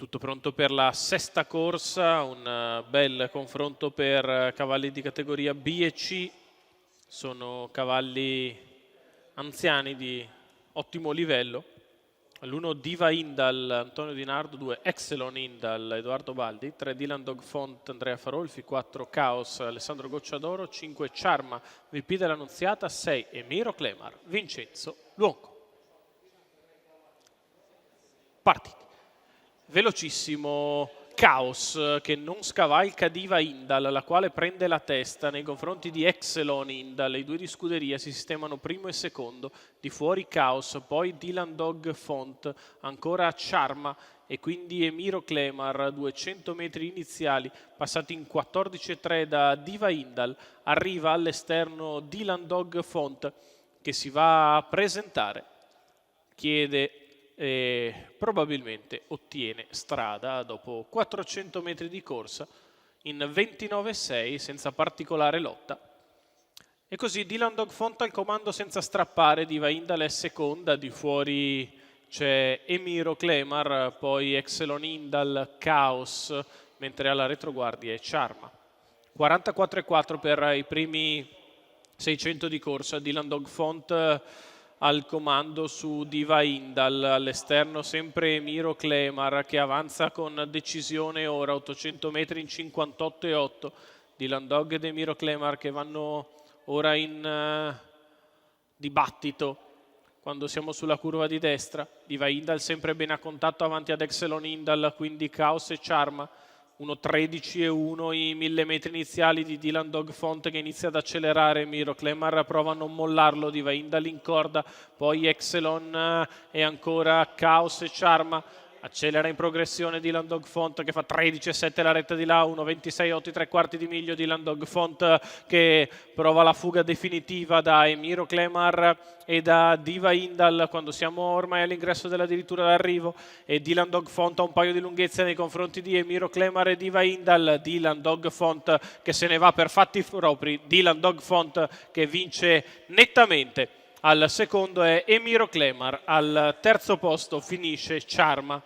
Tutto pronto per la sesta corsa, un bel confronto per cavalli di categoria B e C. Sono cavalli anziani di ottimo livello. L'1 Diva Indal, Antonio Di Nardo, 2 Excelon Indal, Edoardo Baldi, 3 Dylan Dog Font, Andrea Farolfi, 4 Chaos, Alessandro Gocciadoro, 5 Charma, VP dell'Annunziata, 6 Emiro Clemar, Vincenzo Luongo. Partiti. Velocissimo Chaos che non scavalca Diva Indal, la quale prende la testa nei confronti di Excelon Indal. I due di scuderia si sistemano primo e secondo, di fuori Chaos, poi Dylan Dog Font, ancora Charma e quindi Emiro Clemar. 200 metri iniziali passati in 14,3 da Diva Indal. Arriva all'esterno Dylan Dog Font che si va a presentare, chiede e probabilmente ottiene strada dopo 400 metri di corsa in 29,6 senza particolare lotta. E così Dylan Dog Font al comando senza strappare, Diva Indal è seconda, di fuori c'è Emiro Clemar, poi Excelon Indal, Chaos, mentre alla retroguardia è Charma. 44,4 per i primi 600 di corsa. Dylan Dog Font al comando su Diva Indal, all'esterno sempre Emiro Clemar che avanza con decisione ora, 800 metri in 58,8. Dylan Dog ed Emiro Clemar che vanno ora in dibattito quando siamo sulla curva di destra. Diva Indal sempre bene a contatto avanti ad Excelon Indal, quindi Chaos e Charma. 1.13,1 i 1000 metri iniziali di Dylan Dog Font che inizia ad accelerare. Emiro Clemar prova a non mollarlo, Diva Indal in corda, poi Excelon e ancora Chaos e Charma. Accelera in progressione Dylan Dog Font che fa 13,7 la retta di là, 1,26,8 i 3/4 di miglio. Dylan Dog Font che prova la fuga definitiva da Emiro Clemar e da Diva Indal quando siamo ormai all'ingresso della dirittura d'arrivo, e Dylan Dog Font ha un paio di lunghezze nei confronti di Emiro Clemar e Diva Indal. Dylan Dog Font che se ne va per fatti propri, Dylan Dog Font che vince nettamente. Al secondo è Emiro Clemar, al terzo posto finisce Charma.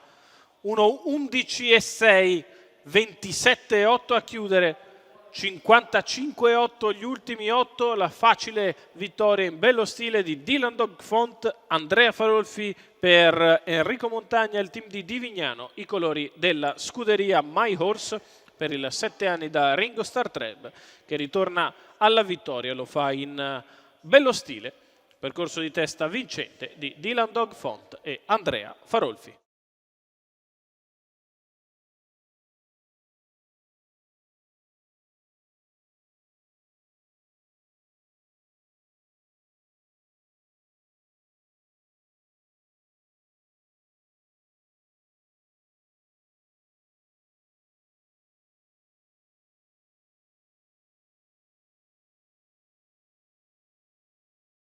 1.11,6, 27,8 a chiudere, 55,8 gli ultimi 8, la facile vittoria in bello stile di Dylan Dog Font, Andrea Farolfi per Enrico Montagna, il team di Divignano, i colori della scuderia My Horse per il 7 anni da Ringo Star Treb, che ritorna alla vittoria, lo fa in bello stile, percorso di testa vincente di Dylan Dog Font e Andrea Farolfi.